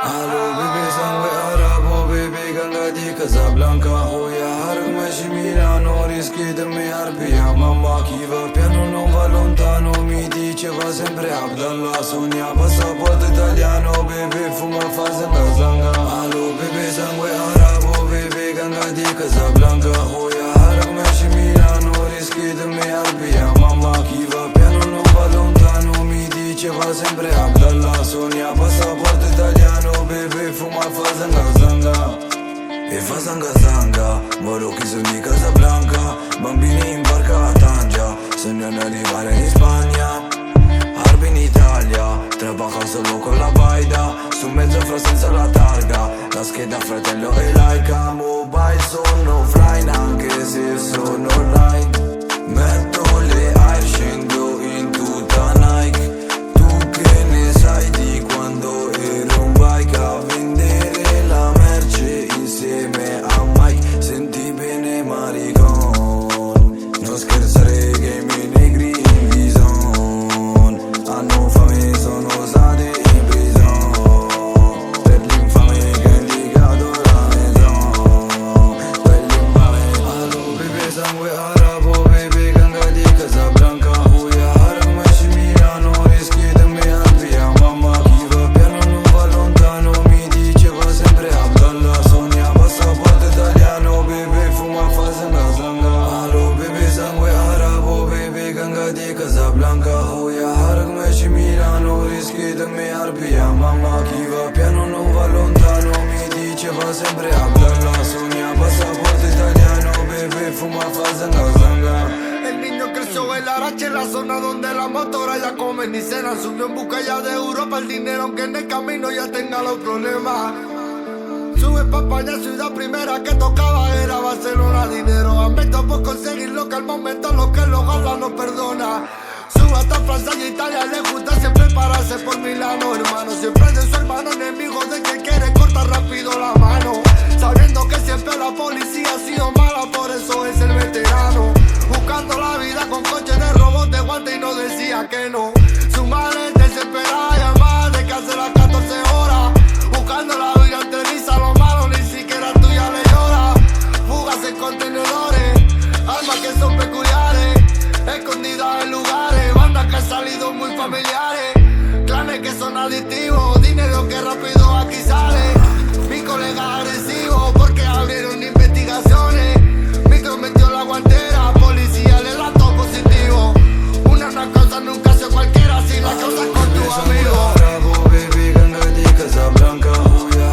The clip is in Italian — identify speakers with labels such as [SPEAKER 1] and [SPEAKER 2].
[SPEAKER 1] Alo bebe sangue arabo bebe ganga di Casablanca Hoia Hargmashi Milano rischi di me arpia Mamma chi va piano non va lontano Mi diceva sempre Abdallah Sonia passaporto italiano Bebe fuma fase da zanga Alo bebe sangue arabo bebe ganga di Casablanca Hoia Hargmashi Milano rischi di me arpia Mamma chi va piano non va lontano Mi diceva sempre Abdallah Sonia passaporto italiano Bebe fuma fa zanga e fa zanga Moro che sono di Casablanca Bambini in barca a Tangia Sognano arrivare in Spagna Arbi in Italia Trabaja solo con la baida Su mezzo fra senza la targa La scheda fratello e laica Mobile sono offline anche se sono online Metto le air scendo in tutta Nike Tu che ne sai di quando ero un bike a vendere la merce insieme a Mike Senti bene maricon Non scherzare che i miei negri in vison Hanno fame sono stati in prison Per l'infame che ha indicato la maison Per l'infame Allo bebe sangue arabo bebe ganga di Casablanca Hoia Hargmashi Milano rischi di me arpia Mamma chi va piano non va lontano Mi diceva sempre Abdallah Sonia passaporto italiano Bebe fuma fa zanga Allo bebe sangue arabo bebe ganga di Casablanca Hoia Hargmashi Milano rischi di me arpia Mamma chi va piano non va lontano Mi diceva sempre Abdallah Sonia passaporto italiano Bebe fuma fa zanga
[SPEAKER 2] El niño creció en la racha en la zona donde la motora ya comen y cenan Subió en busca ya de Europa el dinero aunque en el camino ya tenga los problemas Sube pa' España, ciudad primera que tocaba era Barcelona Dinero aumento por conseguirlo que al momento lo que lo gana no perdona Sube hasta Francia y Italia, le gusta siempre pararse por Milano Hermano, siempre de su hermano enemigo de que quiere cortar rápido la mano Sabiendo que siempre la policía ha sido mala, por eso es el veterano Buscando la vida con coches de robot de guante y no decía que no Su madre desesperada llamada de que hace las 14 horas Buscando la vida entre risa, lo malo ni siquiera tuya le llora Fugas en contenedores, armas que son peculiares Escondidas en lugares, bandas que han salido muy familiares Clanes que son adictivos, dinero que rápido aquí sale Mi colega agresivo porque abrieron investigaciones Micro metió la guantera, policía le rató positivo Una causa nunca hace cualquiera si la causa con tu amigo
[SPEAKER 1] Arabo bebe ganga di Casablanca Hoia